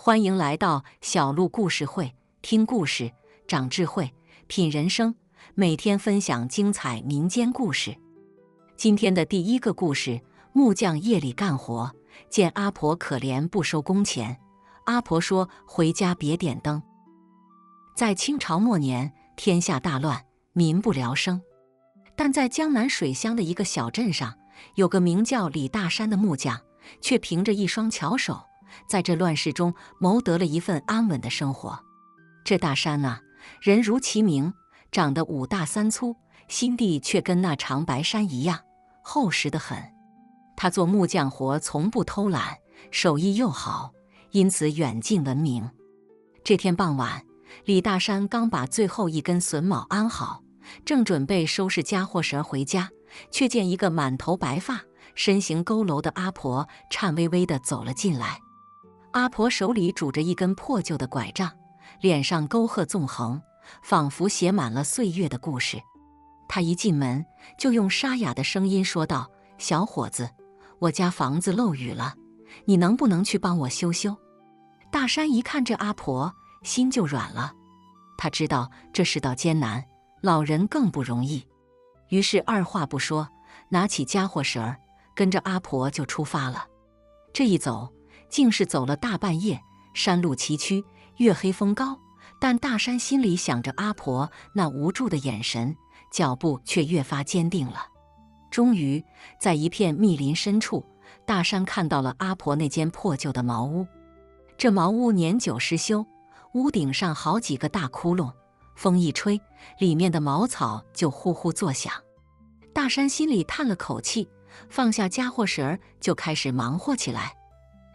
欢迎来到小鹿故事会，听故事长智慧，品人生。每天分享精彩民间故事。今天的第一个故事：木匠夜里干活，见阿婆可怜不收工钱。阿婆说：“回家别点灯。”在清朝末年，天下大乱，民不聊生。但在江南水乡的一个小镇上，有个名叫李大山的木匠，却凭着一双巧手，在这乱世中谋得了一份安稳的生活。这大山啊，人如其名，长得5大3粗，心地却跟那长白山一样，厚实得很。他做木匠活从不偷懒，手艺又好，因此远近闻名。这天傍晚，李大山刚把最后一根榫卯安好，正准备收拾家伙绳回家，却见一个满头白发、身形佝偻的阿婆颤巍巍地走了进来。阿婆手里拄着一根破旧的拐杖，脸上沟壑纵横，仿佛写满了岁月的故事。她一进门就用沙哑的声音说道：“小伙子，我家房子漏雨了，你能不能去帮我修修？”大山一看这阿婆，心就软了。他知道这世道艰难，老人更不容易，于是二话不说，拿起家伙绳儿，跟着阿婆就出发了。这一走，竟是走了大半夜，山路崎岖，月黑风高，但大山心里想着阿婆那无助的眼神，脚步却越发坚定了。终于，在一片密林深处，大山看到了阿婆那间破旧的茅屋。这茅屋年久失修，屋顶上好几个大窟窿，风一吹，里面的茅草就呼呼作响。大山心里叹了口气，放下家伙绳就开始忙活起来。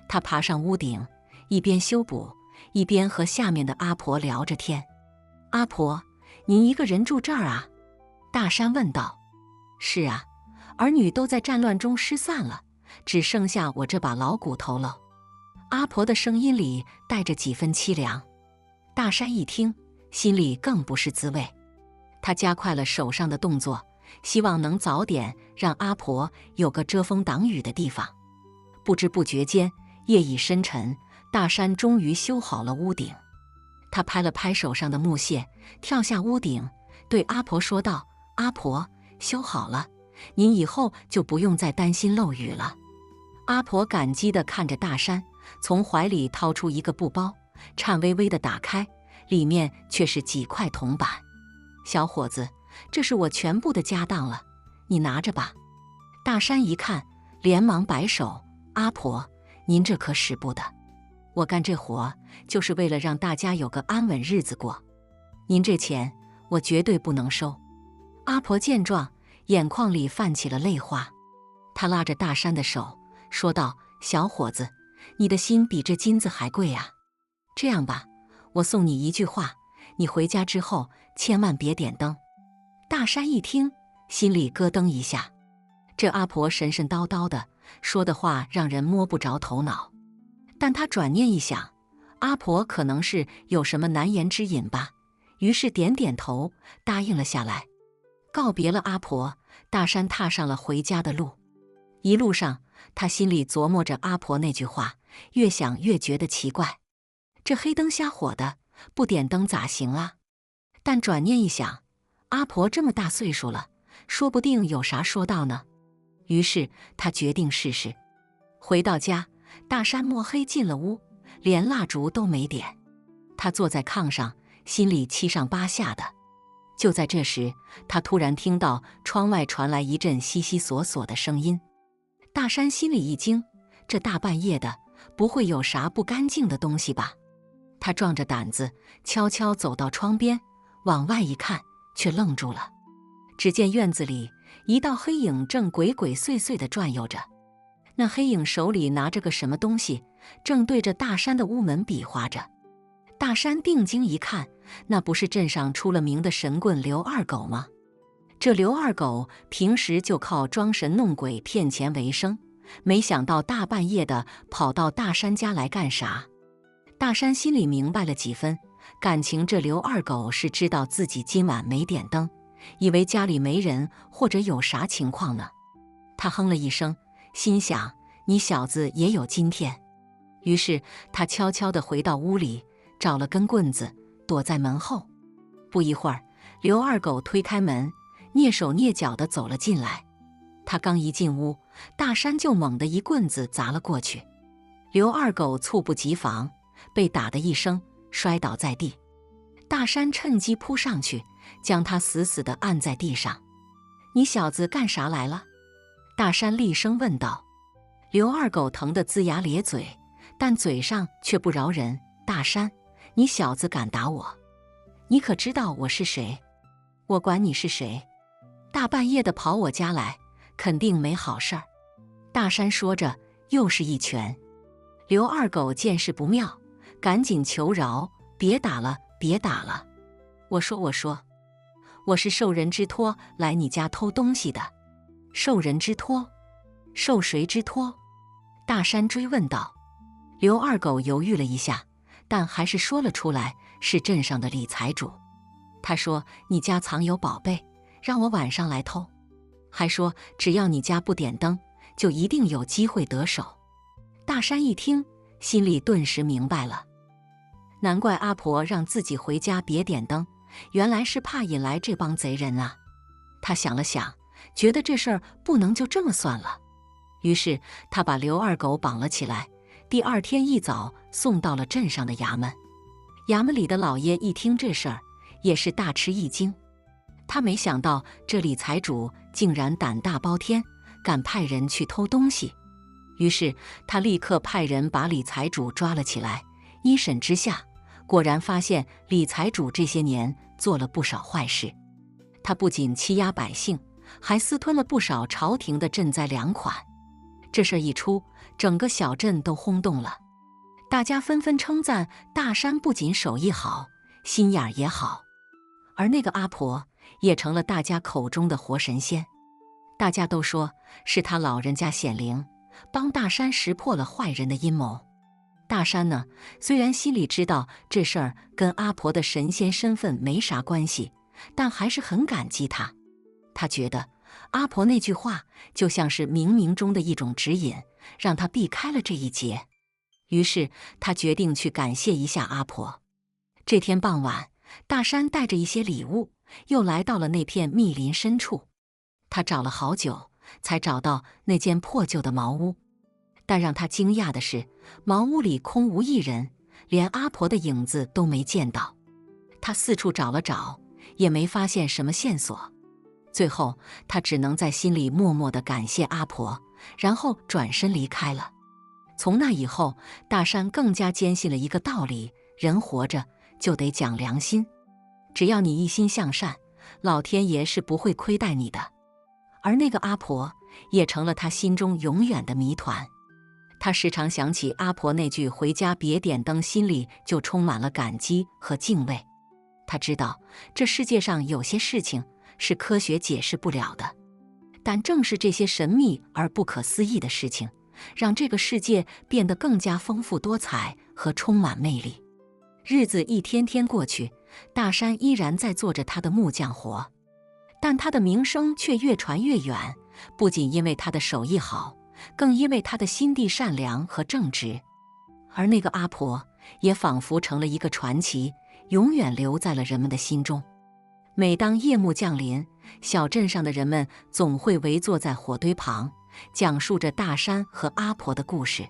他爬上屋顶，一边修补，一边和下面的阿婆聊着天。“阿婆，您一个人住这儿啊？”大山问道。“是啊，儿女都在战乱中失散了，只剩下我这把老骨头了。”阿婆的声音里带着几分凄凉。大山一听，心里更不是滋味。他加快了手上的动作，希望能早点让阿婆有个遮风挡雨的地方。不知不觉间，夜已深沉，大山终于修好了屋顶。他拍了拍手上的木屑，跳下屋顶，对阿婆说道：“阿婆，修好了，您以后就不用再担心漏雨了。”阿婆感激地看着大山，从怀里掏出一个布包，颤巍巍地打开，里面却是几块铜板。“小伙子，这是我全部的家当了，你拿着吧。”大山一看，连忙摆手：“阿婆，您这可使不得，我干这活就是为了让大家有个安稳日子过，您这钱我绝对不能收。”阿婆见状，眼眶里泛起了泪花。她拉着大山的手说道：“小伙子，你的心比这金子还贵啊！这样吧，我送你一句话，你回家之后千万别点灯。”大山一听，心里咯噔一下，这阿婆神神叨叨的，说的话让人摸不着头脑。但他转念一想，阿婆可能是有什么难言之隐吧，于是点点头，答应了下来。告别了阿婆，大山踏上了回家的路。一路上，他心里琢磨着阿婆那句话，越想越觉得奇怪。这黑灯瞎火的，不点灯咋行啊？但转念一想，阿婆这么大岁数了，说不定有啥说道呢。于是他决定试试。回到家，大山摸黑进了屋，连蜡烛都没点。他坐在炕上，心里七上八下的。就在这时，他突然听到窗外传来一阵悉悉索索的声音。大山心里一惊，这大半夜的，不会有啥不干净的东西吧？他壮着胆子悄悄走到窗边，往外一看，却愣住了。只见院子里一道黑影正鬼鬼祟祟地转悠着，那黑影手里拿着个什么东西，正对着大山的屋门比划着。大山定睛一看，那不是镇上出了名的神棍刘二狗吗？这刘二狗平时就靠装神弄鬼骗钱为生，没想到大半夜的跑到大山家来干啥？大山心里明白了几分，感情这刘二狗是知道自己今晚没点灯，以为家里没人或者有啥情况呢。他哼了一声，心想：你小子也有今天。于是他悄悄地回到屋里，找了根棍子，躲在门后。不一会儿，刘二狗推开门，蹑手蹑脚地走了进来。他刚一进屋，大山就猛地一棍子砸了过去。刘二狗猝不及防，被打的一声摔倒在地。大山趁机扑上去，将他死死地按在地上。你小子干啥来了？大山厉声问道。刘二狗疼得龇牙咧嘴，但嘴上却不饶人。大山，你小子敢打我？你可知道我是谁？我管你是谁，大半夜的跑我家来，肯定没好事儿。大山说着，又是一拳。刘二狗见势不妙，赶紧求饶：别打了，别打了！我说，我是受人之托来你家偷东西的。受人之托？受谁之托？大山追问道。刘二狗犹豫了一下，但还是说了出来，是镇上的李财主。他说你家藏有宝贝，让我晚上来偷，还说只要你家不点灯，就一定有机会得手。大山一听，心里顿时明白了，难怪阿婆让自己回家别点灯，原来是怕引来这帮贼人啊。他想了想，觉得这事儿不能就这么算了，于是他把刘二狗绑了起来，第二天一早送到了镇上的衙门。衙门里的老爷一听这事儿，也是大吃一惊。他没想到这李财主竟然胆大包天，敢派人去偷东西。于是他立刻派人把李财主抓了起来。一审之下，果然发现李财主这些年做了不少坏事。他不仅欺压百姓，还私吞了不少朝廷的赈灾粮款。这事一出，整个小镇都轰动了，大家纷纷称赞大山不仅手艺好，心眼儿也好。而那个阿婆也成了大家口中的活神仙，大家都说是他老人家显灵，帮大山识破了坏人的阴谋。大山呢，虽然心里知道这事儿跟阿婆的神仙身份没啥关系，但还是很感激他。他觉得阿婆那句话就像是冥冥中的一种指引，让他避开了这一劫。于是他决定去感谢一下阿婆。这天傍晚，大山带着一些礼物，又来到了那片密林深处。他找了好久，才找到那间破旧的茅屋。但让他惊讶的是，茅屋里空无一人，连阿婆的影子都没见到。他四处找了找，也没发现什么线索。最后，他只能在心里默默地感谢阿婆，然后转身离开了。从那以后，大山更加坚信了一个道理：人活着就得讲良心，只要你一心向善，老天爷是不会亏待你的。而那个阿婆也成了他心中永远的谜团。他时常想起阿婆那句回家别点灯，心里就充满了感激和敬畏。他知道这世界上有些事情是科学解释不了的，但正是这些神秘而不可思议的事情，让这个世界变得更加丰富多彩和充满魅力。日子一天天过去，大山依然在做着他的木匠活，但他的名声却越传越远，不仅因为他的手艺好，更因为他的心地善良和正直。而那个阿婆也仿佛成了一个传奇，永远留在了人们的心中。每当夜幕降临，小镇上的人们总会围坐在火堆旁，讲述着大山和阿婆的故事。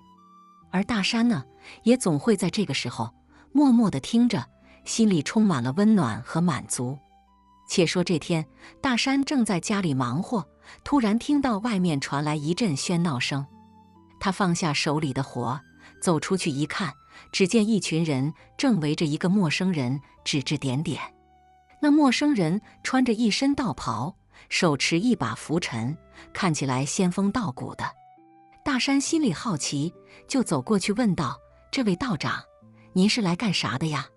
而大山呢，也总会在这个时候默默地听着，心里充满了温暖和满足。且说这天，大山正在家里忙活，突然听到外面传来一阵喧闹声。他放下手里的活，走出去一看，只见一群人正围着一个陌生人指指点点。那陌生人穿着一身道袍，手持一把拂尘，看起来仙风道骨的。大山心里好奇，就走过去问道：“这位道长，您是来干啥的呀？”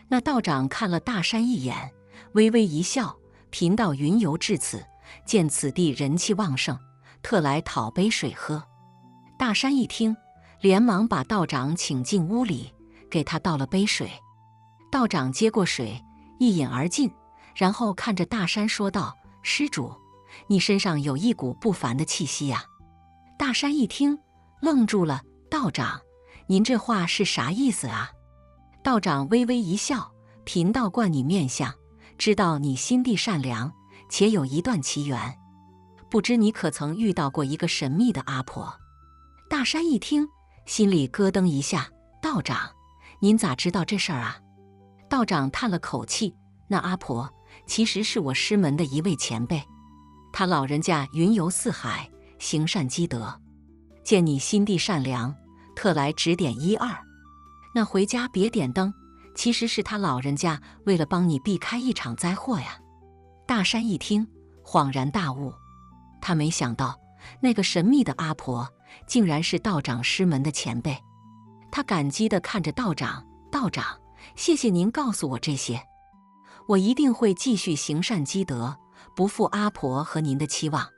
那道长看了大山一眼，微微一笑：“贫道云游至此，见此地人气旺盛，特来讨杯水喝。”大山一听，连忙把道长请进屋里，给他倒了杯水。道长接过水，一饮而尽，然后看着大山说道：“施主，你身上有一股不凡的气息呀。”大山一听，愣住了：“道长，您这话是啥意思啊？”道长微微一笑：“贫道观你面相，知道你心地善良，且有一段奇缘。不知你可曾遇到过一个神秘的阿婆？”大山一听，心里咯噔一下：“道长，您咋知道这事儿啊？”道长叹了口气：“那阿婆其实是我师门的一位前辈，他老人家云游四海，行善积德，见你心地善良，特来指点一二。那回家别点灯，其实是他老人家为了帮你避开一场灾祸呀。”大山一听，恍然大悟，他没想到那个神秘的阿婆竟然是道长师门的前辈。他感激地看着道长：“道长，谢谢您告诉我这些，我一定会继续行善积德，不负阿婆和您的期望。”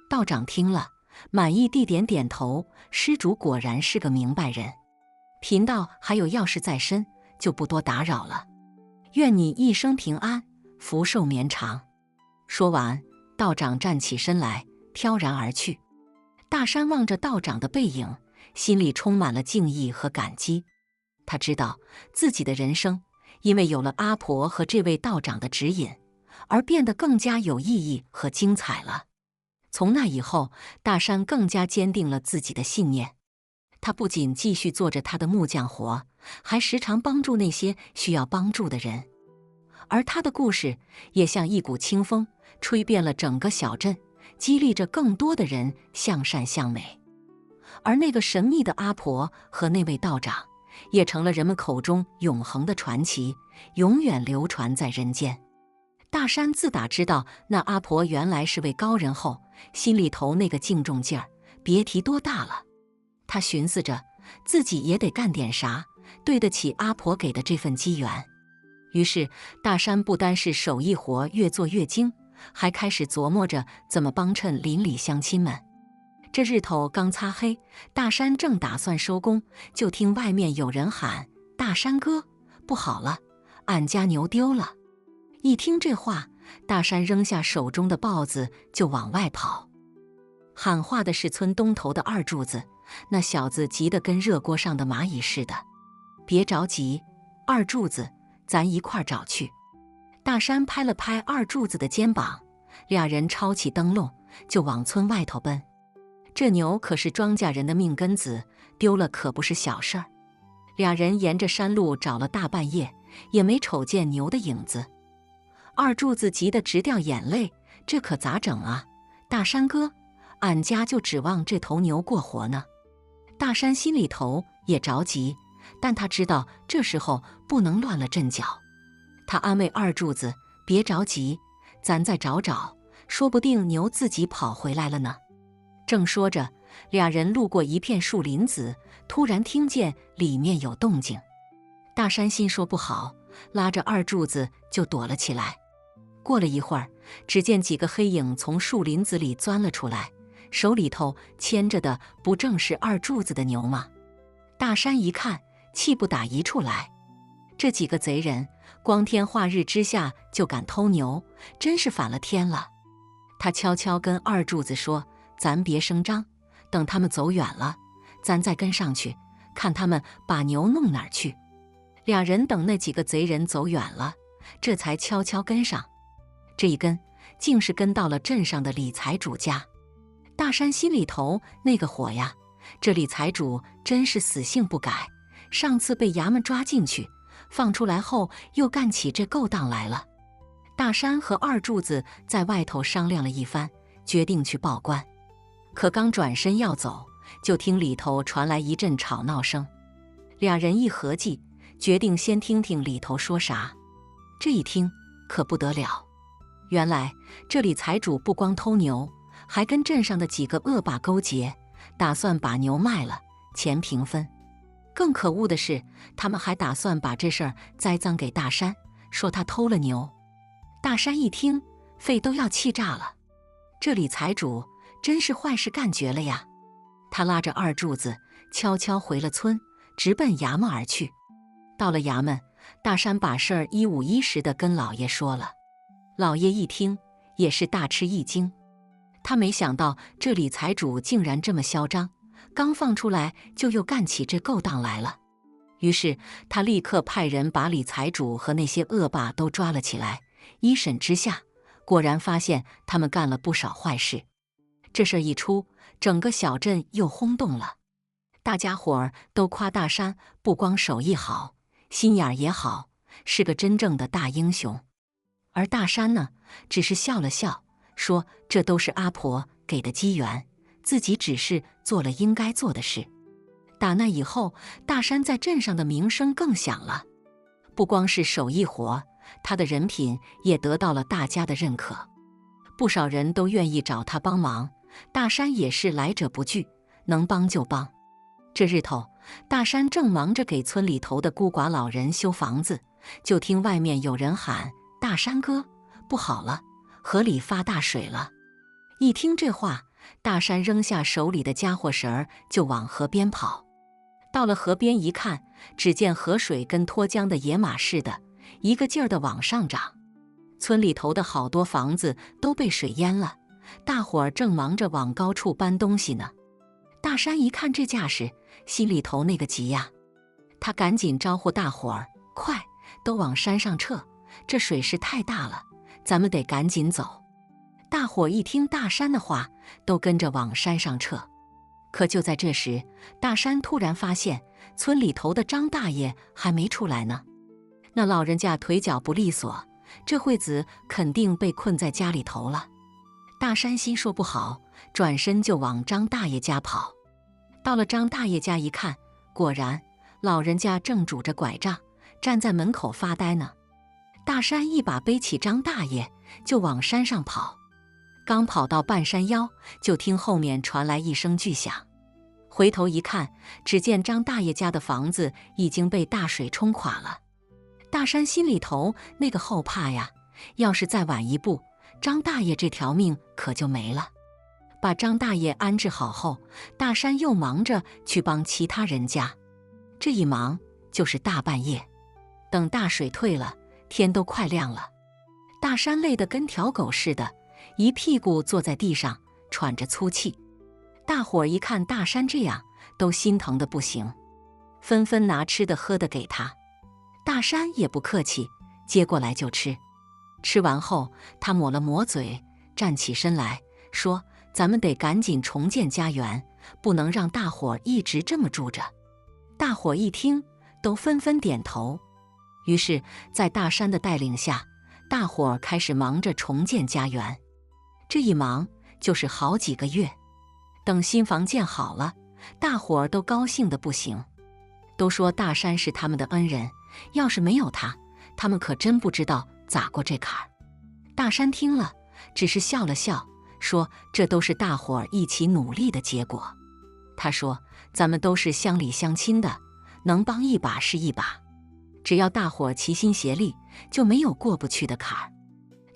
道长听了，满意地点点头：“施主果然是个明白人。贫道还有要事在身，就不多打扰了。愿你一生平安，福寿绵长。”说完，道长站起身来，飘然而去。大山望着道长的背影，心里充满了敬意和感激。他知道自己的人生因为有了阿婆和这位道长的指引，而变得更加有意义和精彩了。从那以后，大山更加坚定了自己的信念。他不仅继续做着他的木匠活，还时常帮助那些需要帮助的人。而他的故事也像一股清风，吹遍了整个小镇，激励着更多的人向善向美。而那个神秘的阿婆和那位道长，也成了人们口中永恒的传奇，永远流传在人间。大山自打知道那阿婆原来是位高人后，心里头那个敬重劲儿，别提多大了。他寻思着，自己也得干点啥，对得起阿婆给的这份机缘。于是，大山不单是手艺活越做越精，还开始琢磨着怎么帮衬邻里乡亲们。这日头刚擦黑，大山正打算收工，就听外面有人喊：“大山哥，不好了，俺家牛丢了！”一听这话，大山扔下手中的刨子就往外跑。喊话的是村东头的二柱子，那小子急得跟热锅上的蚂蚁似的。“别着急，二柱子，咱一块儿找去。”大山拍了拍二柱子的肩膀，俩人抄起灯笼就往村外头奔。这牛可是庄稼人的命根子，丢了可不是小事儿。俩人沿着山路找了大半夜，也没瞅见牛的影子。二柱子急得直掉眼泪，这可咋整啊？大山哥，俺家就指望这头牛过活呢。大山心里头也着急，但他知道这时候不能乱了阵脚。他安慰二柱子：“别着急，咱再找找，说不定牛自己跑回来了呢。”正说着，俩人路过一片树林子，突然听见里面有动静。大山心说不好，拉着二柱子就躲了起来。过了一会儿，只见几个黑影从树林子里钻了出来，手里头牵着的不正是二柱子的牛吗？大山一看，气不打一处来。这几个贼人光天化日之下就敢偷牛，真是反了天了。他悄悄跟二柱子说：“咱别声张，等他们走远了，咱再跟上去，看他们把牛弄哪儿去。”两人等那几个贼人走远了，这才悄悄跟上。这一跟，竟是跟到了镇上的李财主家。大山心里头那个火呀，这李财主真是死性不改，上次被衙门抓进去，放出来后又干起这勾当来了。大山和二柱子在外头商量了一番，决定去报官。可刚转身要走，就听里头传来一阵吵闹声。俩人一合计，决定先听听里头说啥。这一听可不得了，原来这里财主不光偷牛，还跟镇上的几个恶霸勾结，打算把牛卖了，钱平分。更可恶的是，他们还打算把这事儿栽赃给大山，说他偷了牛。大山一听，肺都要气炸了。这里财主真是坏事干绝了呀！他拉着二柱子悄悄回了村，直奔衙门而去。到了衙门，大山把事儿一五一十地跟老爷说了。老爷一听，也是大吃一惊。他没想到这里财主竟然这么嚣张，刚放出来就又干起这勾当来了。于是他立刻派人把李财主和那些恶霸都抓了起来。一审之下，果然发现他们干了不少坏事。这事一出，整个小镇又轰动了，大家伙儿都夸大山不光手艺好，心眼儿也好，是个真正的大英雄。而大山呢，只是笑了笑，说这都是阿婆给的机缘，自己只是做了应该做的事。打那以后，大山在镇上的名声更响了，不光是手艺活，他的人品也得到了大家的认可，不少人都愿意找他帮忙。大山也是来者不拒，能帮就帮。这日头，大山正忙着给村里头的孤寡老人修房子，就听外面有人喊：“大山哥，不好了，河里发大水了！”一听这话，大山扔下手里的家伙绳儿，就往河边跑。到了河边一看，只见河水跟脱缰的野马似的，一个劲儿地往上涨。村里头的好多房子都被水淹了，大伙儿正忙着往高处搬东西呢。大山一看这架势，心里头那个急呀，他赶紧招呼大伙儿：“快，都往山上撤！这水势太大了，咱们得赶紧走。”大伙儿一听大山的话，都跟着往山上撤。可就在这时，大山突然发现村里头的张大爷还没出来呢。那老人家腿脚不利索，这会子肯定被困在家里头了。大山心说不好，转身就往张大爷家跑。到了张大爷家一看，果然老人家正拄着拐杖站在门口发呆呢。大山一把背起张大爷，就往山上跑。刚跑到半山腰，就听后面传来一声巨响。回头一看，只见张大爷家的房子已经被大水冲垮了。大山心里头那个后怕呀，要是再晚一步，张大爷这条命可就没了。把张大爷安置好后，大山又忙着去帮其他人家。这一忙就是大半夜。等大水退了，天都快亮了。大山累得跟条狗似的，一屁股坐在地上，喘着粗气。大伙儿一看大山这样，都心疼得不行，纷纷拿吃的喝的给他。大山也不客气，接过来就吃。吃完后，他抹了抹嘴，站起身来说：“咱们得赶紧重建家园，不能让大伙儿一直这么住着。”大伙儿一听，都纷纷点头。于是，在大山的带领下，大伙儿开始忙着重建家园。这一忙就是好几个月。等新房建好了，大伙儿都高兴得不行，都说大山是他们的恩人，要是没有他，他们可真不知道咋过这坎儿。大山听了，只是笑了笑，说这都是大伙儿一起努力的结果。他说：“咱们都是乡里乡亲的，能帮一把是一把，只要大伙儿齐心协力，就没有过不去的坎儿。”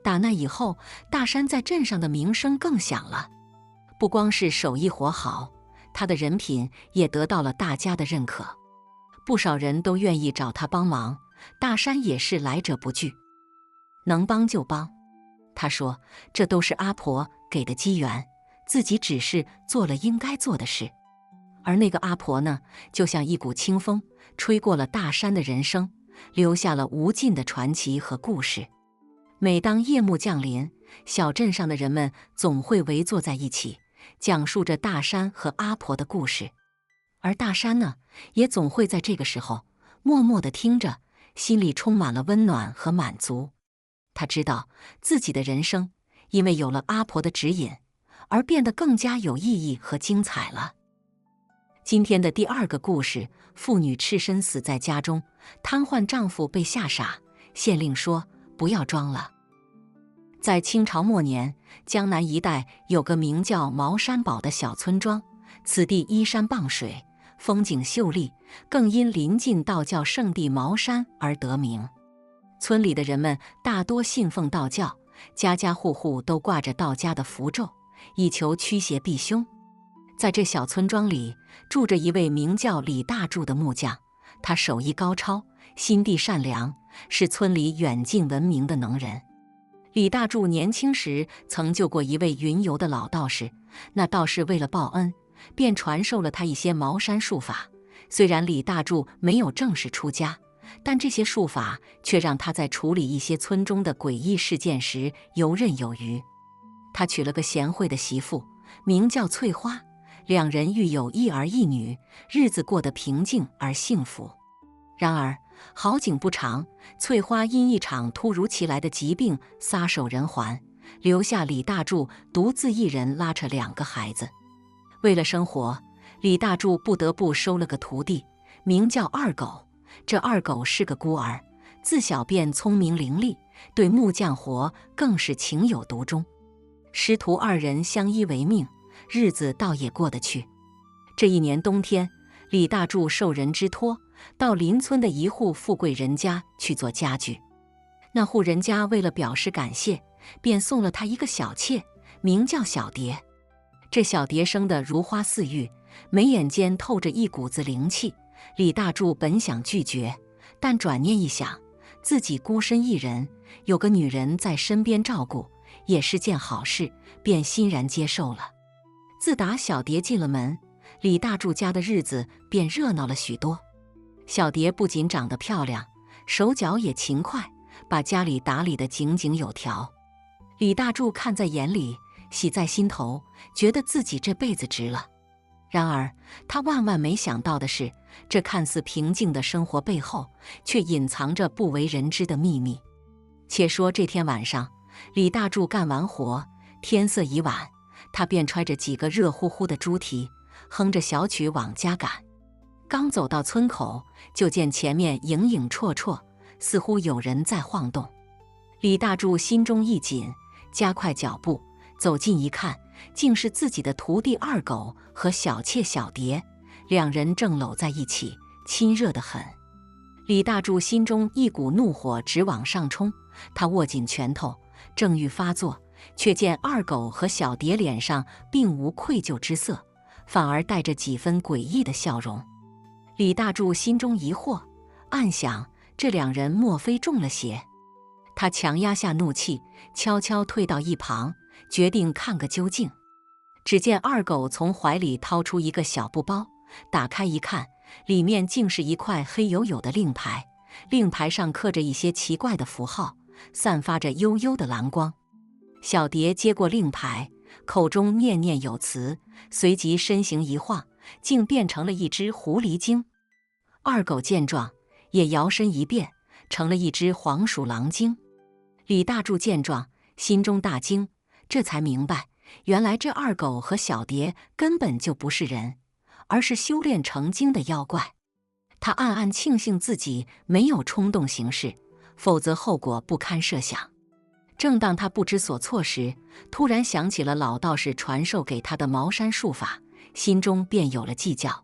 打那以后，大山在镇上的名声更响了，不光是手艺活好，他的人品也得到了大家的认可，不少人都愿意找他帮忙。大山也是来者不拒，能帮就帮。他说：“这都是阿婆给的机缘，自己只是做了应该做的事。”而那个阿婆呢，就像一股清风，吹过了大山的人生，留下了无尽的传奇和故事。每当夜幕降临，小镇上的人们总会围坐在一起，讲述着大山和阿婆的故事。而大山呢，也总会在这个时候默默地听着，心里充满了温暖和满足。他知道自己的人生因为有了阿婆的指引，而变得更加有意义和精彩了。今天的第二个故事，妇女赤身死在家中，瘫痪丈夫被吓傻，县令说不要装了。在清朝末年，江南一带有个名叫茅山堡的小村庄，此地依山傍水，风景秀丽，更因临近道教圣地茅山而得名。村里的人们大多信奉道教，家家户户都挂着道家的符咒，以求驱邪避凶。在这小村庄里，住着一位名叫李大柱的木匠，他手艺高超，心地善良，是村里远近闻名的能人。李大柱年轻时曾救过一位云游的老道士，那道士为了报恩，便传授了他一些茅山术法。虽然李大柱没有正式出家，但这些术法却让他在处理一些村中的诡异事件时游刃有余。他娶了个贤惠的媳妇，名叫翠花，两人育有一儿一女，日子过得平静而幸福。然而好景不长，翠花因一场突如其来的疾病撒手人寰，留下李大柱独自一人拉扯2个孩子。为了生活，李大柱不得不收了个徒弟，名叫二狗。这二狗是个孤儿，自小便聪明伶俐，对木匠活更是情有独钟。师徒2人相依为命，日子倒也过得去。这一年冬天，李大柱受人之托，到邻村的一户富贵人家去做家具。那户人家为了表示感谢，便送了他一个小妾，名叫小蝶。这小蝶生得如花似玉，眉眼间透着一股子灵气。李大柱本想拒绝，但转念一想，自己孤身一人，有个女人在身边照顾，也是件好事，便欣然接受了。自打小蝶进了门，李大柱家的日子便热闹了许多。小蝶不仅长得漂亮，手脚也勤快，把家里打理得井井有条。李大柱看在眼里，喜在心头，觉得自己这辈子值了。然而他万万没想到的是，这看似平静的生活背后，却隐藏着不为人知的秘密。且说这天晚上，李大柱干完活，天色已晚，他便揣着几个热乎乎的猪蹄，哼着小曲往家赶。刚走到村口，就见前面影影绰绰，似乎有人在晃动。李大柱心中一紧，加快脚步，走近一看，竟是自己的徒弟二狗和小妾小蝶，两人正搂在一起，亲热得很。李大柱心中一股怒火直往上冲，他握紧拳头，正欲发作，却见二狗和小蝶脸上并无愧疚之色，反而带着几分诡异的笑容。李大柱心中疑惑，暗想这两人莫非中了邪？他强压下怒气，悄悄退到一旁，决定看个究竟。只见二狗从怀里掏出一个小布包，打开一看，里面竟是一块黑黝黝的令牌，令牌上刻着一些奇怪的符号，散发着幽幽的蓝光。小蝶接过令牌，口中念念有词，随即身形一晃，竟变成了一只狐狸精。二狗见状，也摇身一变，成了一只黄鼠狼精。李大柱见状，心中大惊，这才明白，原来这二狗和小蝶根本就不是人，而是修炼成精的妖怪。他暗暗庆幸自己没有冲动行事，否则后果不堪设想。正当他不知所措时，突然想起了老道士传授给他的茅山术法，心中便有了计较。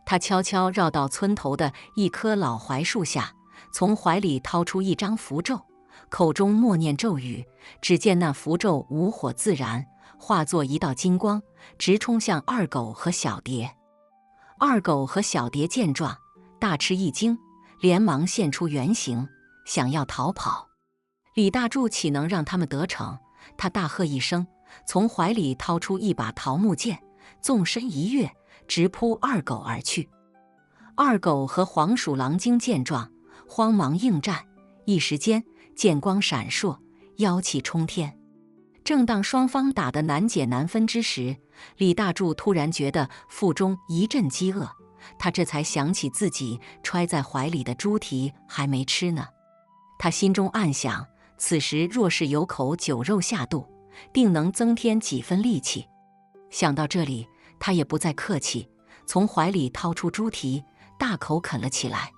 他悄悄绕到村头的一棵老槐树下，从怀里掏出一张符咒，口中默念咒语，只见那符咒无火自燃，化作一道金光，直冲向二狗和小蝶。二狗和小蝶见状，大吃一惊，连忙现出原形，想要逃跑。李大柱岂能让他们得逞？他大喝一声，从怀里掏出一把桃木剑，纵身一跃，直扑二狗而去。二狗和黄鼠狼精见状，慌忙应战，一时间剑光闪烁，妖气冲天。正当双方打得难解难分之时，李大柱突然觉得腹中一阵饥饿，他这才想起自己揣在怀里的猪蹄还没吃呢。他心中暗想，此时若是有口酒肉下肚，定能增添几分力气。想到这里，他也不再客气，从怀里掏出猪蹄，大口啃了起来。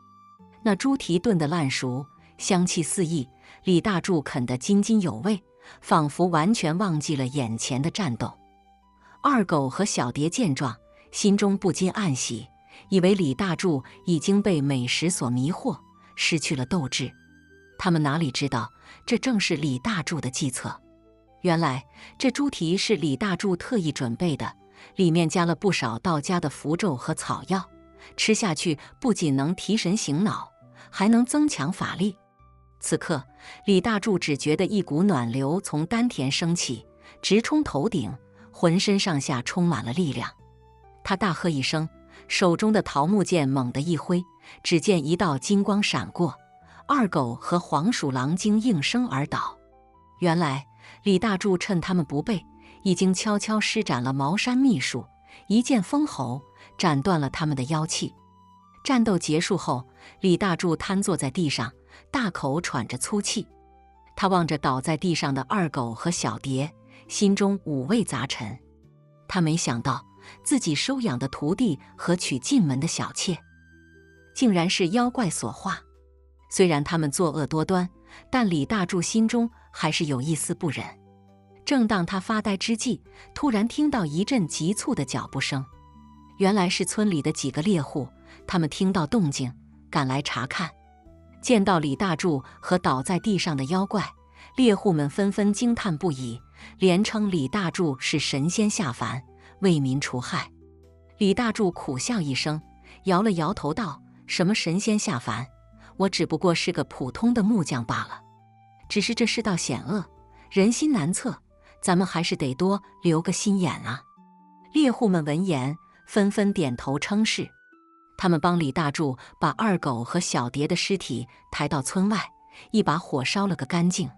那猪蹄炖得烂熟，香气四溢，李大柱啃得津津有味，仿佛完全忘记了眼前的战斗。二狗和小蝶见状，心中不禁暗喜，以为李大柱已经被美食所迷惑，失去了斗志。他们哪里知道，这正是李大柱的计策。原来这猪蹄是李大柱特意准备的，里面加了不少道家的符咒和草药，吃下去不仅能提神醒脑，还能增强法力。此刻李大柱只觉得一股暖流从丹田升起，直冲头顶，浑身上下充满了力量。他大喝一声，手中的桃木剑猛地一挥，只见一道金光闪过，二狗和黄鼠狼精应声而倒。原来李大柱趁他们不备，已经悄悄施展了茅山秘术，一剑封喉，斩断了他们的妖气。战斗结束后，李大柱瘫坐在地上，大口喘着粗气。他望着倒在地上的二狗和小蝶，心中五味杂陈。他没想到自己收养的徒弟和娶进门的小妾，竟然是妖怪所化。虽然他们作恶多端，但李大柱心中还是有一丝不忍。正当他发呆之际，突然听到一阵急促的脚步声。原来是村里的几个猎户，他们听到动静，赶来查看。见到李大柱和倒在地上的妖怪，猎户们纷纷惊叹不已，连称李大柱是神仙下凡，为民除害。李大柱苦笑一声，摇了摇头道：“什么神仙下凡？我只不过是个普通的木匠罢了。只是这世道险恶，人心难测，咱们还是得多留个心眼啊。”猎户们闻言纷纷点头称是。他们帮李大柱把二狗和小蝶的尸体抬到村外，一把火烧了个干净。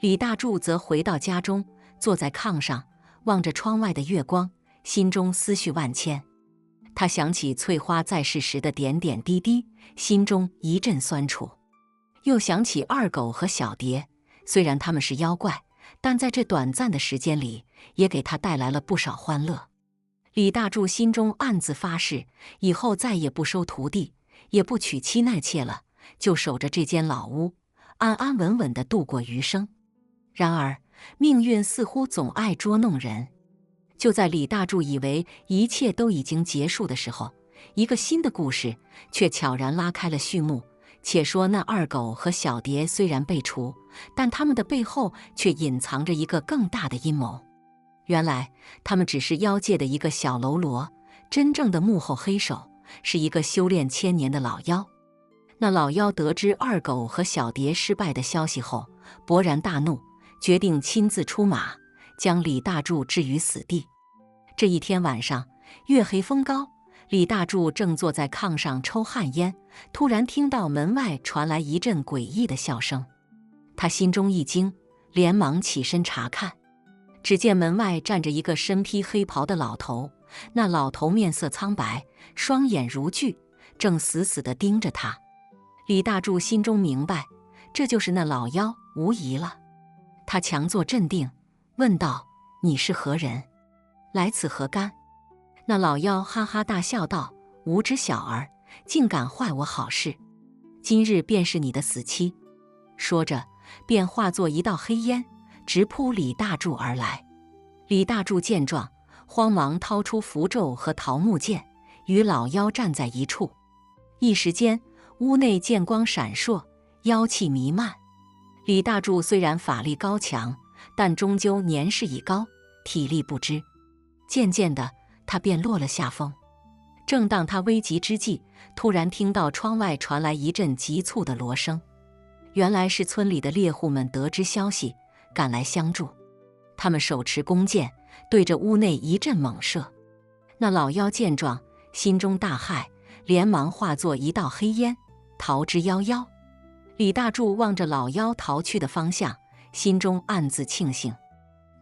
李大柱则回到家中，坐在炕上，望着窗外的月光，心中思绪万千。他想起翠花在世时的点点滴滴，心中一阵酸楚。又想起二狗和小蝶，虽然他们是妖怪，但在这短暂的时间里，也给他带来了不少欢乐。李大柱心中暗自发誓，以后再也不收徒弟，也不娶妻纳妾了，就守着这间老屋，安安稳稳地度过余生。然而，命运似乎总爱捉弄人。就在李大柱以为一切都已经结束的时候，一个新的故事却悄然拉开了序幕。且说那二狗和小蝶虽然被除，但他们的背后却隐藏着一个更大的阴谋。原来他们只是妖界的一个小喽啰，真正的幕后黑手是一个修炼1000年的老妖。那老妖得知二狗和小蝶失败的消息后，勃然大怒，决定亲自出马，将李大柱置于死地。这一天晚上，月黑风高，李大柱正坐在炕上抽旱烟，突然听到门外传来一阵诡异的笑声。他心中一惊，连忙起身查看。只见门外站着一个身披黑袍的老头，那老头面色苍白，双眼如炬，正死死地盯着他。李大柱心中明白，这就是那老妖，无疑了。他强作镇定，问道：“你是何人？来此何干？”那老妖哈哈大笑道：“无知小儿，竟敢坏我好事！今日便是你的死期。”说着，便化作一道黑烟，直扑李大柱而来。李大柱见状，慌忙掏出符咒和桃木剑，与老妖站在一处。一时间，屋内剑光闪烁，妖气弥漫。李大柱虽然法力高强，但终究年事已高，体力不支。渐渐的，他便落了下风。正当他危急之际，突然听到窗外传来一阵急促的锣声。原来是村里的猎户们得知消息，赶来相助。他们手持弓箭，对着屋内一阵猛射。那老妖见状，心中大骇，连忙化作一道黑烟，逃之夭夭。李大柱望着老妖逃去的方向，心中暗自庆幸。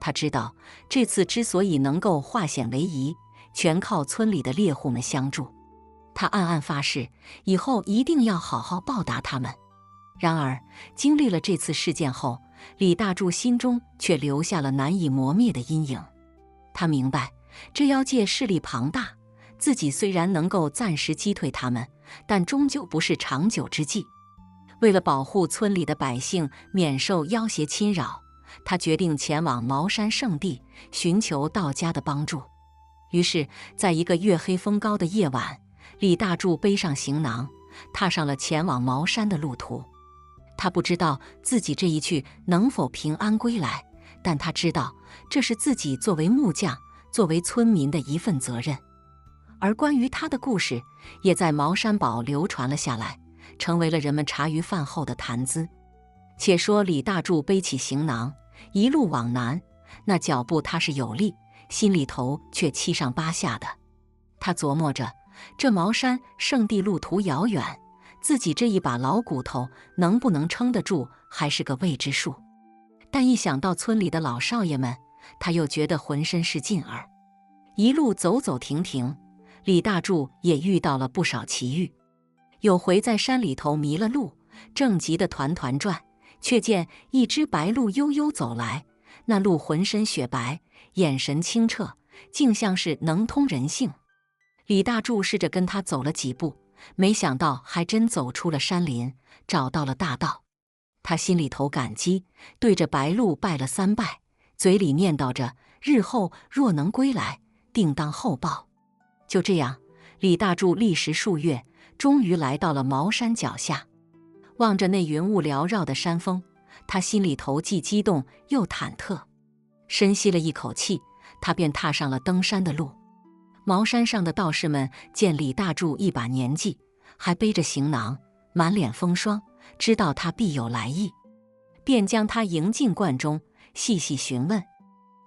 他知道这次之所以能够化险为夷，全靠村里的猎户们相助。他暗暗发誓，以后一定要好好报答他们。然而，经历了这次事件后，李大柱心中却留下了难以磨灭的阴影。他明白，这妖界势力庞大，自己虽然能够暂时击退他们，但终究不是长久之计。为了保护村里的百姓免受妖邪侵扰，他决定前往茅山圣地，寻求道家的帮助。于是，在一个月黑风高的夜晚，李大柱背上行囊，踏上了前往茅山的路途。他不知道自己这一去能否平安归来，但他知道这是自己作为木匠、作为村民的一份责任。而关于他的故事，也在茅山堡流传了下来，成为了人们茶余饭后的谈资。且说李大柱背起行囊，一路往南，那脚步踏实有力，心里头却七上八下的。他琢磨着，这茅山圣地路途遥远，自己这一把老骨头能不能撑得住，还是个未知数。但一想到村里的老少爷们，他又觉得浑身是劲儿。一路走走停停，李大柱也遇到了不少奇遇。有回在山里头迷了路，正急得团团转，却见一只白鹿悠悠走来。那鹿浑身雪白，眼神清澈，竟像是能通人性。李大柱试着跟他走了几步，没想到还真走出了山林，找到了大道。他心里头感激，对着白鹿拜了3拜，嘴里念叨着日后若能归来，定当厚报。就这样，李大柱历时数月，终于来到了茅山脚下。望着那云雾缭绕的山峰，他心里头既激动又忐忑。深吸了一口气，他便踏上了登山的路。茅山上的道士们见李大柱一把年纪，还背着行囊，满脸风霜，知道他必有来意，便将他迎进观中，细细询问。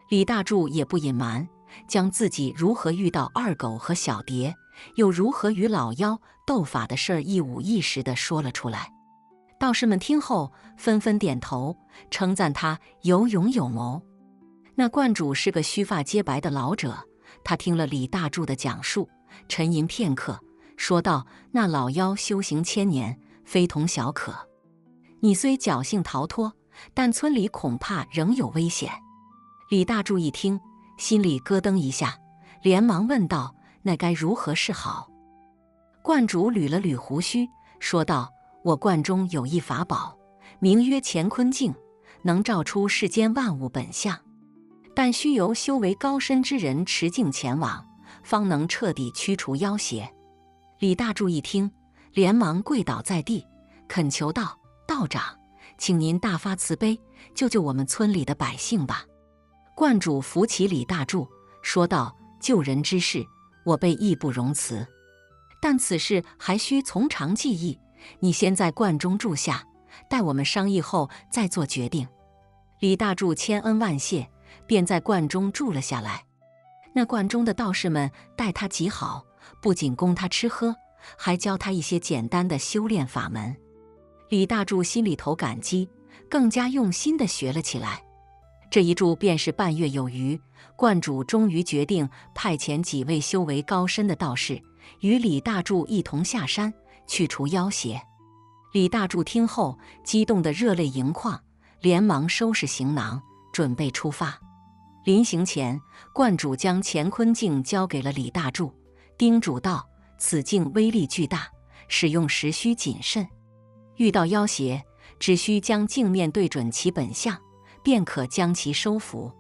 李大柱也不隐瞒，将自己如何遇到二狗和小蝶，又如何与老妖斗法的事儿一五一十地说了出来。道士们听后纷纷点头，称赞他有勇有谋。那观主是个须发皆白的老者，他听了李大柱的讲述，沉吟片刻，说道：“那老妖修行千年，非同小可。你虽侥幸逃脱，但村里恐怕仍有危险。”李大柱一听，心里咯噔一下，连忙问道：“那该如何是好？”观主捋了捋胡须，说道：“我观中有一法宝，名曰乾坤镜，能照出世间万物本相，但须由修为高深之人持镜前往，方能彻底驱除妖邪。”李大柱一听，连忙跪倒在地，恳求道：“道长，请您大发慈悲，救救我们村里的百姓吧。”观主扶起李大柱，说道：“救人之事，我辈义不容辞，但此事还需从长计议。你先在观中住下，待我们商议后再做决定。”李大柱千恩万谢，便在观中住了下来。那观中的道士们待他极好，不仅供他吃喝，还教他一些简单的修炼法门。李大柱心里头感激，更加用心地学了起来。这一住便是半月有余，观主终于决定派遣几位修为高深的道士，与李大柱一同下山去除妖邪。李大柱听后，激动得热泪盈眶，连忙收拾行囊，准备出发。临行前，观主将乾坤镜交给了李大柱，叮嘱道：“此镜威力巨大，使用时需谨慎。遇到妖邪，只需将镜面对准其本相，便可将其收服。”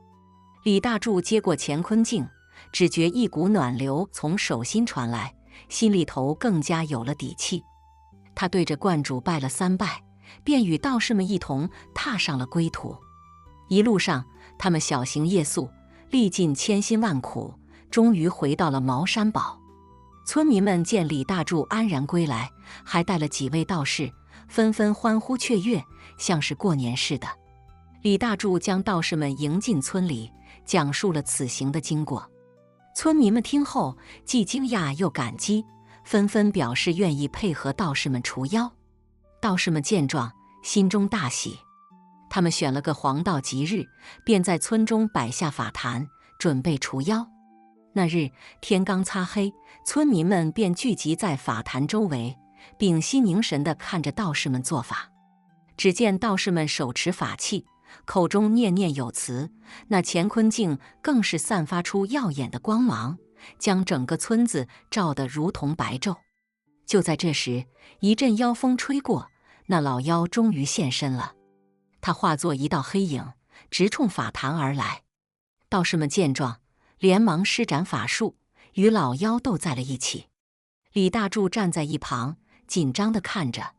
李大柱接过乾坤镜，只觉一股暖流从手心传来，心里头更加有了底气。他对着观主拜了3拜，便与道士们一同踏上了归途。一路上，他们小行夜宿，历尽千辛万苦，终于回到了茅山堡。村民们见李大柱安然归来，还带了几位道士，纷纷欢呼雀跃，像是过年似的。李大柱将道士们迎进村里，讲述了此行的经过。村民们听后，既惊讶又感激，纷纷表示愿意配合道士们除妖。道士们见状，心中大喜。他们选了个黄道吉日，便在村中摆下法坛，准备除妖。那日天刚擦黑，村民们便聚集在法坛周围，屏息凝神地看着道士们做法。只见道士们手持法器，口中念念有词，那乾坤镜更是散发出耀眼的光芒，将整个村子照得如同白昼。就在这时，一阵妖风吹过，那老妖终于现身了。他化作一道黑影，直冲法坛而来。道士们见状，连忙施展法术，与老妖斗在了一起。李大柱站在一旁，紧张地看着，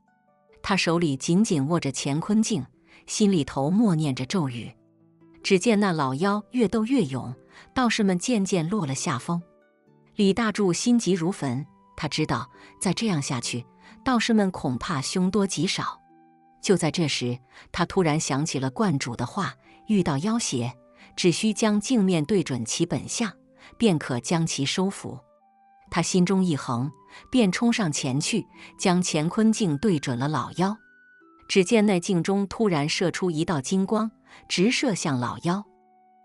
他手里紧紧握着乾坤镜，心里头默念着咒语。只见那老妖越斗越勇，道士们渐渐落了下风。李大柱心急如焚，他知道再这样下去，道士们恐怕凶多吉少。就在这时，他突然想起了观主的话，遇到妖邪，只需将镜面对准其本相，便可将其收服。他心中一横，便冲上前去，将乾坤镜对准了老妖。只见那镜中突然射出一道金光，直射向老妖。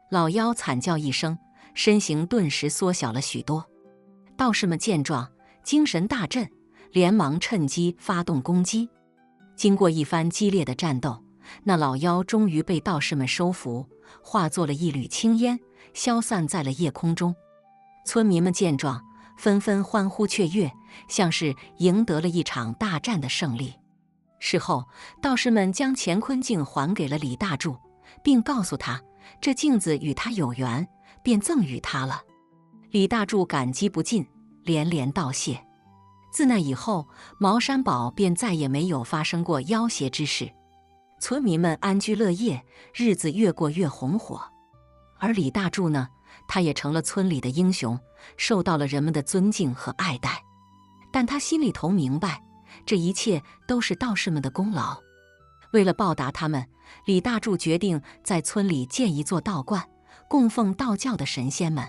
老妖惨叫一声，身形顿时缩小了许多。道士们见状，精神大振，连忙趁机发动攻击。经过一番激烈的战斗，那老妖终于被道士们收服，化作了一缕青烟，消散在了夜空中。村民们见状，纷纷欢呼雀跃，像是赢得了一场大战的胜利。事后，道士们将乾坤镜还给了李大柱，并告诉他，这镜子与他有缘，便赠予他了。李大柱感激不尽，连连道谢。自那以后，茅山堡便再也没有发生过妖邪之事，村民们安居乐业，日子越过越红火。而李大柱呢，他也成了村里的英雄，受到了人们的尊敬和爱戴。但他心里头明白，这一切都是道士们的功劳。为了报答他们，李大柱决定在村里建一座道观，供奉道教的神仙们。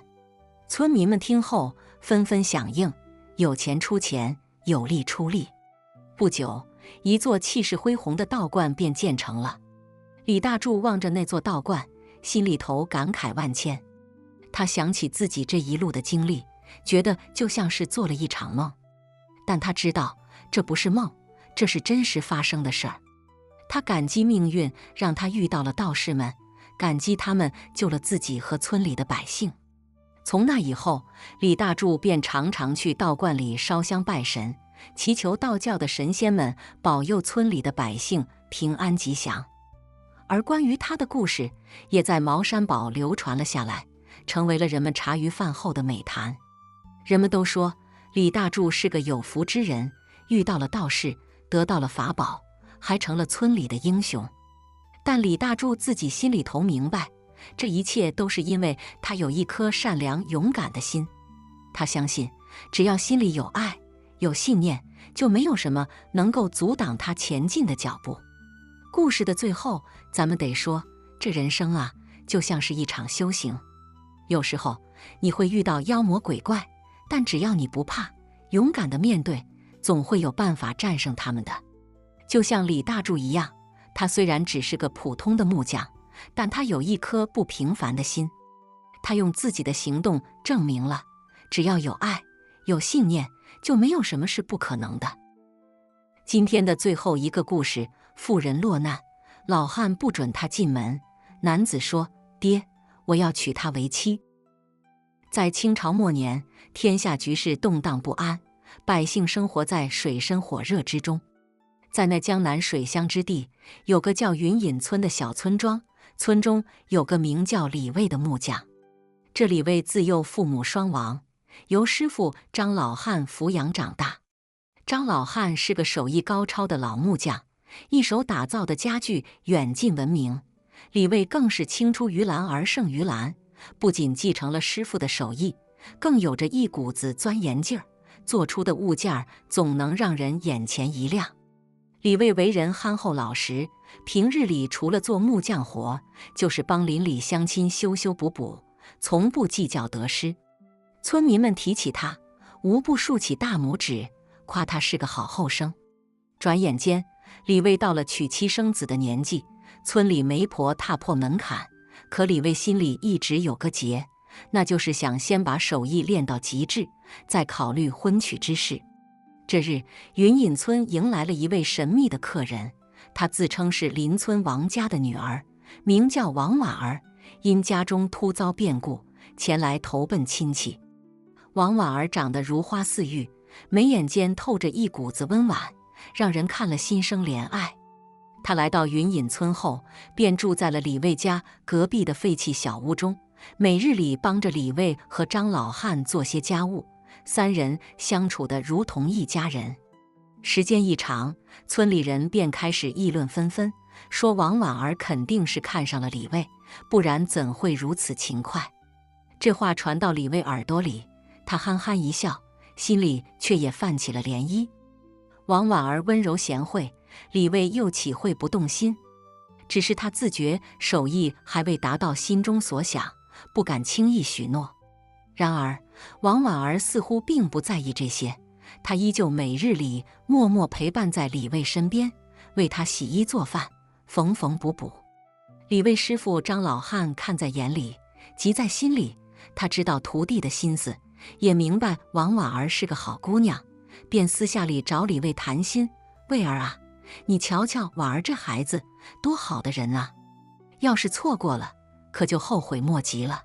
村民们听后纷纷响应，有钱出钱，有力出力。不久，一座气势恢宏的道观便建成了。李大柱望着那座道观，心里头感慨万千。他想起自己这一路的经历，觉得就像是做了一场梦。但他知道这不是梦，这是真实发生的事儿。他感激命运让他遇到了道士们，感激他们救了自己和村里的百姓。从那以后，李大柱便常常去道观里烧香拜神，祈求道教的神仙们保佑村里的百姓平安吉祥。而关于他的故事，也在茅山堡流传了下来，成为了人们茶余饭后的美谈。人们都说李大柱是个有福之人，遇到了道士，得到了法宝，还成了村里的英雄。但李大柱自己心里头明白，这一切都是因为他有一颗善良勇敢的心。他相信，只要心里有爱，有信念，就没有什么能够阻挡他前进的脚步。故事的最后，咱们得说，这人生啊，就像是一场修行。有时候你会遇到妖魔鬼怪，但只要你不怕，勇敢地面对，总会有办法战胜他们的。就像李大柱一样，他虽然只是个普通的木匠，但他有一颗不平凡的心。他用自己的行动证明了，只要有爱，有信念，就没有什么是不可能的。今天的最后一个故事，妇人落难，老汉不准她进门。男子说：“爹，我要娶她为妻。”在清朝末年，天下局势动荡不安，百姓生活在水深火热之中。在那江南水乡之地，有个叫云隐村的小村庄，村中有个名叫李卫的木匠。这李卫自幼父母双亡，由师傅张老汉抚养长大。张老汉是个手艺高超的老木匠，一手打造的家具远近闻名。李卫更是青出于蓝而胜于蓝，不仅继承了师傅的手艺，更有着一股子钻研劲儿，做出的物件总能让人眼前一亮。李卫为人憨厚老实，平日里除了做木匠活，就是帮邻里乡亲修修补补，从不计较得失。村民们提起他，无不竖起大拇指，夸他是个好后生。转眼间，李卫到了娶妻生子的年纪，村里媒婆踏破门槛，可李卫心里一直有个结，那就是想先把手艺练到极致，再考虑婚娶之事。这日，云隐村迎来了一位神秘的客人，她自称是邻村王家的女儿，名叫王婉儿，因家中突遭变故，前来投奔亲戚。王婉儿长得如花似玉，眉眼间透着一股子温婉，让人看了心生怜爱。她来到云隐村后，便住在了李卫家隔壁的废弃小屋中，每日里帮着李卫和张老汉做些家务，三人相处得如同一家人。时间一长，村里人便开始议论纷纷，说王婉儿肯定是看上了李卫，不然怎会如此勤快。这话传到李卫耳朵里，他憨憨一笑，心里却也泛起了涟漪。王婉儿温柔贤惠，李卫又岂会不动心？只是他自觉手艺还未达到心中所想，不敢轻易许诺。然而王婉儿似乎并不在意这些，她依旧每日里默默陪伴在李卫身边，为他洗衣做饭，缝缝补补。李卫师傅张老汉看在眼里，急在心里。他知道徒弟的心思，也明白王婉儿是个好姑娘，便私下里找李卫谈心：“卫儿啊，你瞧瞧婉儿这孩子，多好的人啊！要是错过了，可就后悔莫及了。”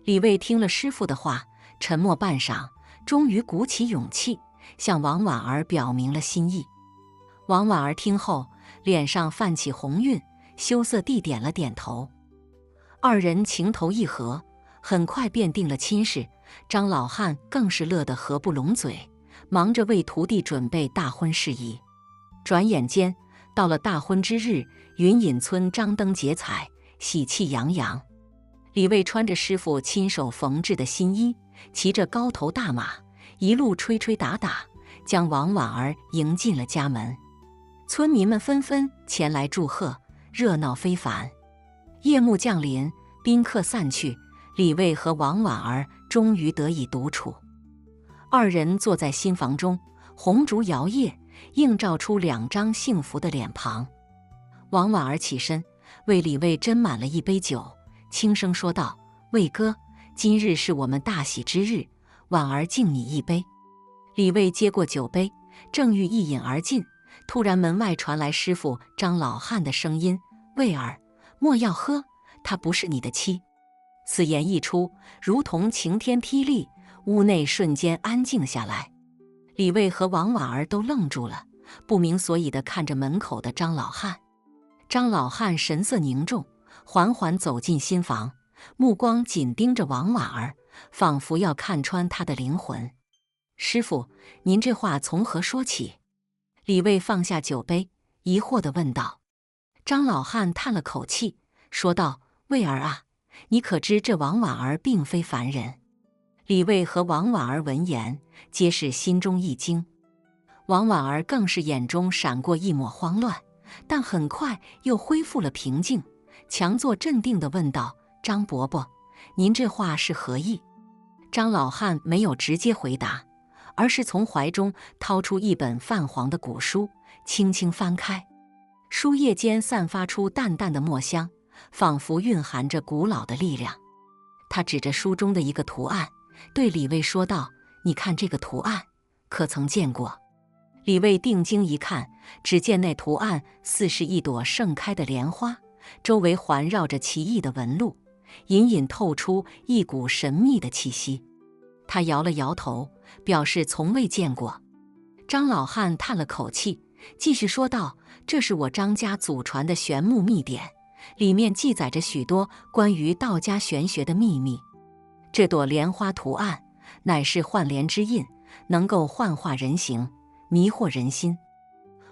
李卫听了师傅的话，沉默半晌，终于鼓起勇气，向王婉儿表明了心意。王婉儿听后，脸上泛起红晕，羞涩地点了点头。二人情投意合，很快便定了亲事。张老汉更是乐得合不拢嘴，忙着为徒弟准备大婚事宜。转眼间到了大婚之日，云隐村张灯结彩，喜气洋洋。李卫穿着师傅亲手缝制的新衣，骑着高头大马，一路吹吹打打，将王婉儿迎进了家门。村民们纷纷前来祝贺，热闹非凡。夜幕降临，宾客散去，李卫和王婉儿终于得以独处。二人坐在新房中，红烛摇曳，映照出两张幸福的脸庞。王婉儿起身，为李卫斟满了一杯酒，轻声说道：“卫哥，今日是我们大喜之日，婉儿敬你一杯。”李卫接过酒杯，正欲一饮而尽，突然门外传来师傅张老汉的声音：“卫儿，莫要喝，她不是你的妻。”此言一出，如同晴天霹雳，屋内瞬间安静下来。李卫和王婉儿都愣住了，不明所以地看着门口的张老汉。张老汉神色凝重，缓缓走进新房，目光紧盯着王婉儿，仿佛要看穿她的灵魂。“师傅，您这话从何说起？”李卫放下酒杯，疑惑地问道。张老汉叹了口气，说道：“卫儿啊，你可知这王婉儿并非凡人？”李卫和王婉儿闻言，皆是心中一惊。王婉儿更是眼中闪过一抹慌乱，但很快又恢复了平静，强作镇定地问道：“张伯伯，您这话是何意？”张老汉没有直接回答，而是从怀中掏出一本泛黄的古书，轻轻翻开。书页间散发出淡淡的墨香，仿佛蕴含着古老的力量。他指着书中的一个图案，对李卫说道：“你看这个图案，可曾见过？”李卫定睛一看，只见那图案似是一朵盛开的莲花，周围环绕着奇异的纹路，隐隐透出一股神秘的气息。他摇了摇头，表示从未见过。张老汉叹了口气，继续说道：“这是我张家祖传的玄木秘典，里面记载着许多关于道家玄学的秘密。这朵莲花图案乃是幻莲之印，能够幻化人形，迷惑人心。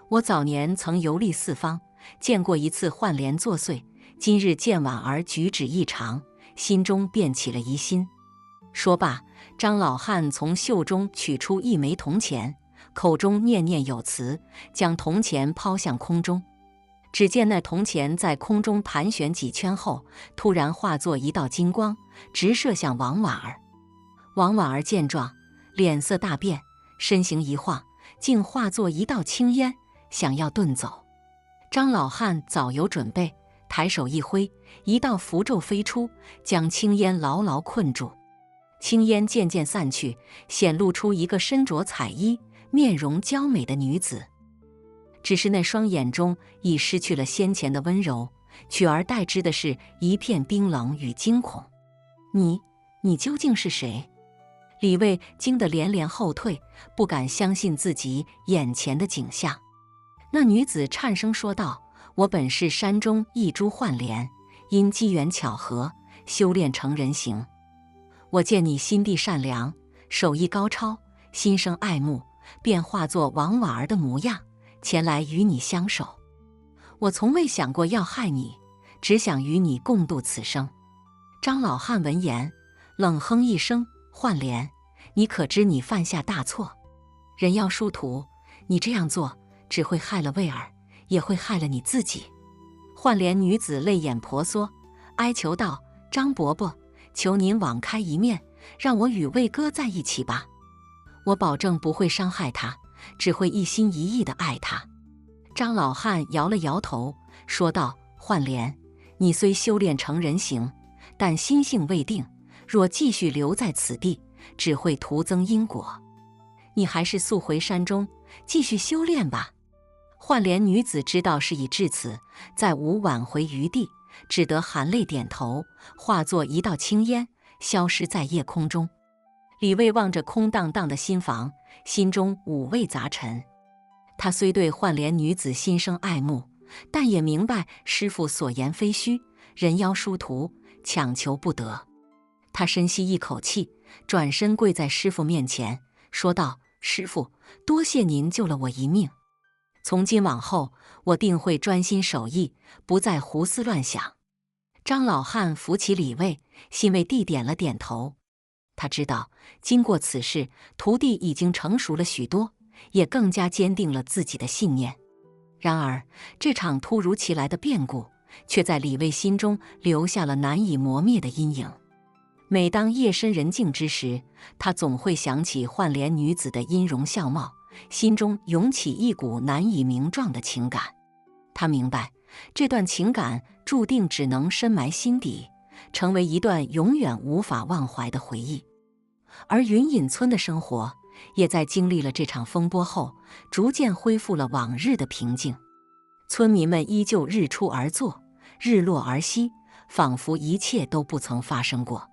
我早年曾游历四方，见过一次幻莲作祟，今日见婉儿举止异常，心中便起了疑心。”说罢，张老汉从袖中取出一枚铜钱，口中念念有词，将铜钱抛向空中。只见那铜钱在空中盘旋几圈后，突然化作一道金光，直射向王婉儿。王婉儿见状，脸色大变，身形一晃，竟化作一道青烟，想要遁走。张老汉早有准备，抬手一挥，一道符咒飞出，将青烟牢牢困住。青烟渐渐散去，显露出一个身着彩衣、面容娇美的女子。只是那双眼中已失去了先前的温柔，取而代之的是一片冰冷与惊恐。你究竟是谁？”李卫惊得连连后退，不敢相信自己眼前的景象。那女子颤声说道：“我本是山中一株幻莲，因机缘巧合，修炼成人形。我见你心地善良，手艺高超，心生爱慕，便化作王婉儿的模样，前来与你相守。我从未想过要害你，只想与你共度此生。”张老汉闻言，冷哼一声：“幻莲，你可知你犯下大错？人要殊途，你这样做只会害了卫儿，也会害了你自己。”幻莲女子泪眼婆娑，哀求道：“张伯伯，求您网开一面，让我与魏哥在一起吧，我保证不会伤害他，只会一心一意地爱他。”张老汉摇了摇头，说道：“焕莲，你虽修炼成人形，但心性未定，若继续留在此地，只会徒增因果。你还是速回山中，继续修炼吧。”焕莲女子知道事已至此，再无挽回余地，只得含泪点头，化作一道青烟，消失在夜空中。李卫望着空荡荡的心房，心中五味杂陈。他虽对焕莲女子心生爱慕，但也明白师父所言非虚，人妖殊途，强求不得。他深吸一口气，转身跪在师父面前，说道：“师父，多谢您救了我一命。从今往后，我定会专心守义，不再胡思乱想。”张老汉扶起李卫，欣慰地点了点头。他知道，经过此事，徒弟已经成熟了许多，也更加坚定了自己的信念。然而，这场突如其来的变故，却在李卫心中留下了难以磨灭的阴影。每当夜深人静之时，他总会想起焕莲女子的音容笑貌，心中涌起一股难以名状的情感。他明白，这段情感注定只能深埋心底，成为一段永远无法忘怀的回忆。而云隐村的生活，也在经历了这场风波后，逐渐恢复了往日的平静。村民们依旧日出而作，日落而息，仿佛一切都不曾发生过。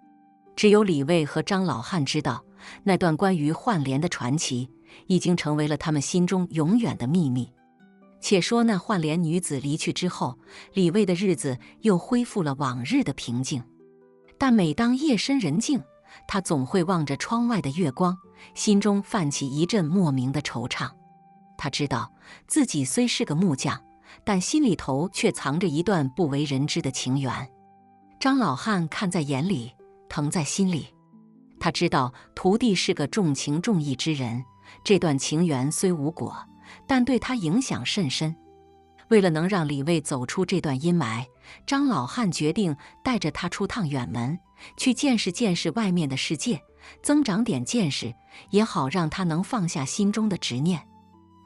只有李卫和张老汉知道，那段关于焕莲的传奇已经成为了他们心中永远的秘密。且说那焕莲女子离去之后，李卫的日子又恢复了往日的平静。但每当夜深人静，他总会望着窗外的月光，心中泛起一阵莫名的惆怅。他知道自己虽是个木匠，但心里头却藏着一段不为人知的情缘。张老汉看在眼里，疼在心里。他知道徒弟是个重情重义之人，这段情缘虽无果，但对他影响甚深。为了能让李卫走出这段阴霾，张老汉决定带着他出趟远门，去见识见识外面的世界，增长点见识，也好让他能放下心中的执念。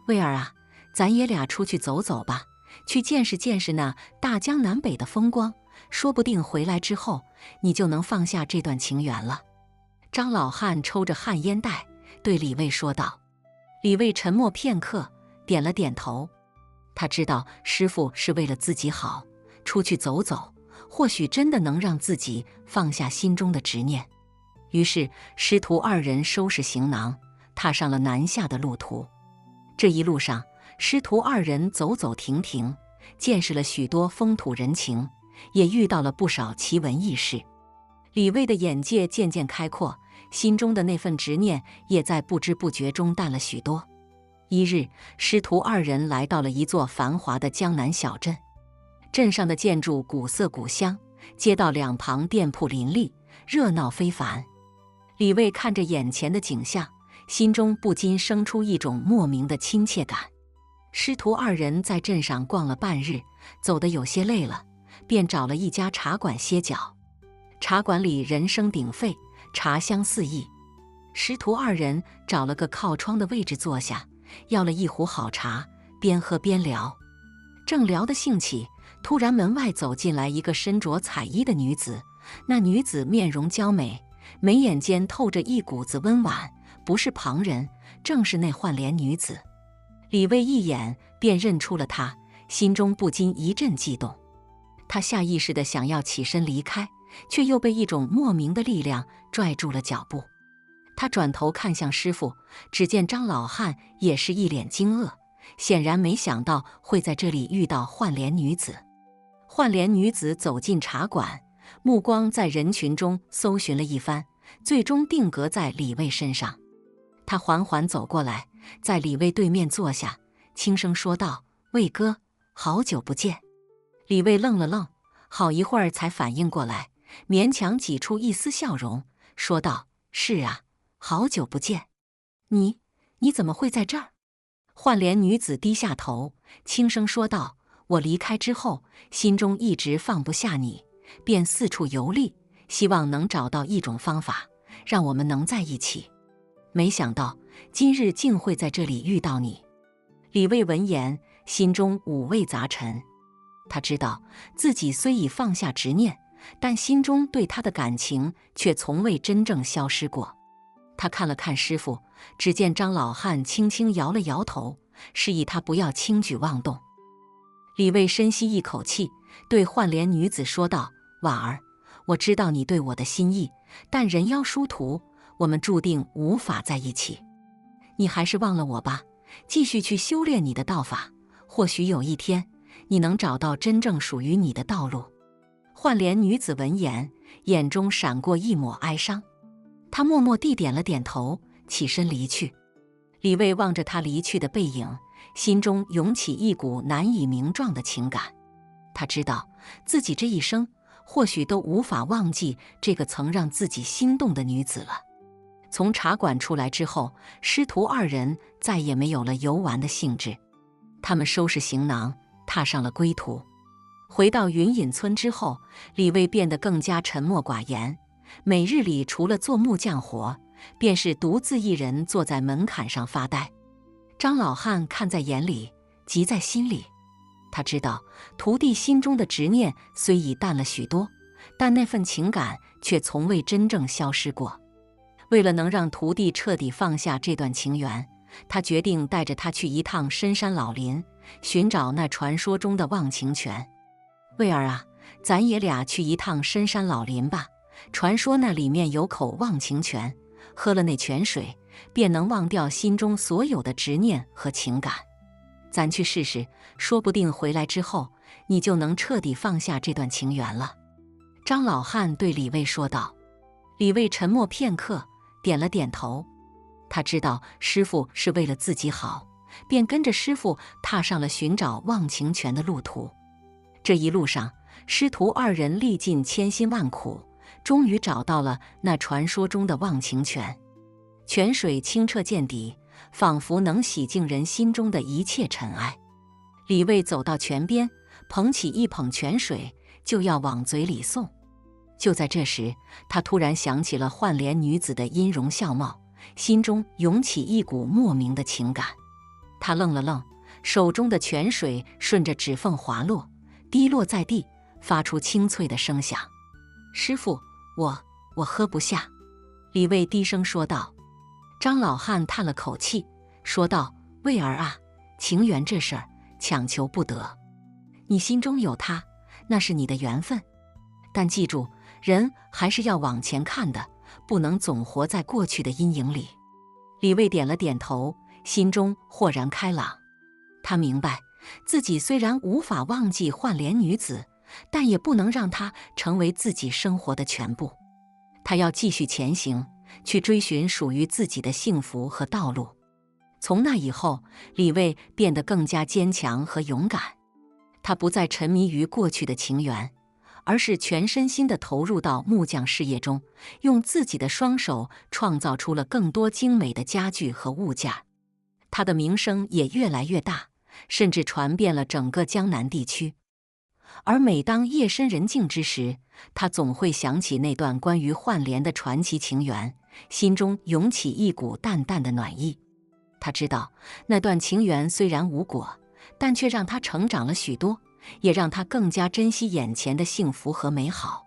卫儿啊，咱爷俩出去走走吧，去见识见识那大江南北的风光，说不定回来之后，你就能放下这段情缘了。张老汉抽着旱烟袋，对李卫说道。李卫沉默片刻，点了点头。他知道师父是为了自己好，出去走走，或许真的能让自己放下心中的执念。于是师徒二人收拾行囊，踏上了南下的路途。这一路上，师徒二人走走停停，见识了许多风土人情，也遇到了不少奇闻异事。李卫的眼界渐渐开阔，心中的那份执念也在不知不觉中淡了许多。一日，师徒二人来到了一座繁华的江南小镇。镇上的建筑古色古香，街道两旁店铺林立，热闹非凡。李卫看着眼前的景象，心中不禁生出一种莫名的亲切感。师徒二人在镇上逛了半日，走得有些累了，便找了一家茶馆歇脚。茶馆里人声鼎沸，茶香四溢。师徒二人找了个靠窗的位置坐下，要了一壶好茶，边喝边聊。正聊得兴起，突然门外走进来一个身着彩衣的女子。那女子面容娇美，眉眼间透着一股子温婉，不是旁人，正是那焕莲女子。李卫一眼便认出了她，心中不禁一阵悸动。他下意识地想要起身离开，却又被一种莫名的力量拽住了脚步。他转头看向师父，只见张老汉也是一脸惊愕，显然没想到会在这里遇到焕莲女子。焕莲女子走进茶馆，目光在人群中搜寻了一番，最终定格在李卫身上。他缓缓走过来，在李卫对面坐下，轻声说道：“卫哥，好久不见。”李卫愣了愣，好一会儿才反应过来，勉强挤出一丝笑容，说道：“是啊，好久不见。你怎么会在这儿？”焕莲女子低下头，轻声说道：“我离开之后，心中一直放不下你，便四处游历，希望能找到一种方法，让我们能在一起。没想到今日竟会在这里遇到你。”李卫闻言，心中五味杂陈。他知道自己虽已放下执念，但心中对他的感情却从未真正消失过。他看了看师傅，只见张老汉轻轻摇了摇头，示意他不要轻举妄动。李卫深吸一口气，对换脸女子说道：“婉儿，我知道你对我的心意，但人妖殊途，我们注定无法在一起。你还是忘了我吧，继续去修炼你的道法，或许有一天，你能找到真正属于你的道路。”换脸女子闻言，眼中闪过一抹哀伤，她默默地点了点头，起身离去。李卫望着她离去的背影，心中涌起一股难以名状的情感。他知道自己这一生或许都无法忘记这个曾让自己心动的女子了。从茶馆出来之后，师徒二人再也没有了游玩的兴致。他们收拾行囊，踏上了归途。回到云隐村之后，李卫变得更加沉默寡言，每日里除了做木匠活，便是独自一人坐在门槛上发呆。张老汉看在眼里，急在心里。他知道徒弟心中的执念虽已淡了许多，但那份情感却从未真正消失过。为了能让徒弟彻底放下这段情缘，他决定带着他去一趟深山老林，寻找那传说中的忘情泉。卫儿啊，咱爷俩去一趟深山老林吧，传说那里面有口忘情泉，喝了那泉水，便能忘掉心中所有的执念和情感。咱去试试，说不定回来之后，你就能彻底放下这段情缘了。张老汉对李卫说道。李卫沉默片刻，点了点头。他知道师傅是为了自己好，便跟着师傅踏上了寻找忘情泉的路途。这一路上，师徒二人历尽千辛万苦，终于找到了那传说中的忘情泉。泉水清澈见底，仿佛能洗净人心中的一切尘埃。李卫走到泉边，捧起一捧泉水，就要往嘴里送。就在这时，他突然想起了换脸女子的音容笑貌，心中涌起一股莫名的情感。他愣了愣，手中的泉水顺着指缝滑落，滴落在地，发出清脆的声响。师傅，我喝不下。李卫低声说道。张老汉叹了口气，说道：“卫儿啊，情缘这事儿强求不得，你心中有他，那是你的缘分。但记住，人还是要往前看的，不能总活在过去的阴影里。”李卫点了点头，心中豁然开朗。他明白，自己虽然无法忘记换脸女子，但也不能让她成为自己生活的全部。他要继续前行，去追寻属于自己的幸福和道路。从那以后，李卫变得更加坚强和勇敢。他不再沉迷于过去的情缘，而是全身心地投入到木匠事业中，用自己的双手创造出了更多精美的家具和物件。他的名声也越来越大，甚至传遍了整个江南地区。而每当夜深人静之时，他总会想起那段关于换脸的传奇情缘，心中涌起一股淡淡的暖意。他知道，那段情缘虽然无果，但却让他成长了许多，也让他更加珍惜眼前的幸福和美好。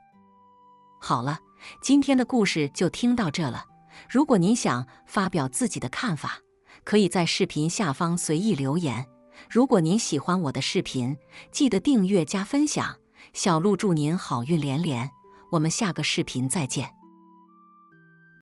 好了，今天的故事就听到这了。如果您想发表自己的看法，可以在视频下方随意留言。如果您喜欢我的视频，记得订阅加分享。小鹿祝您好运连连，我们下个视频再见。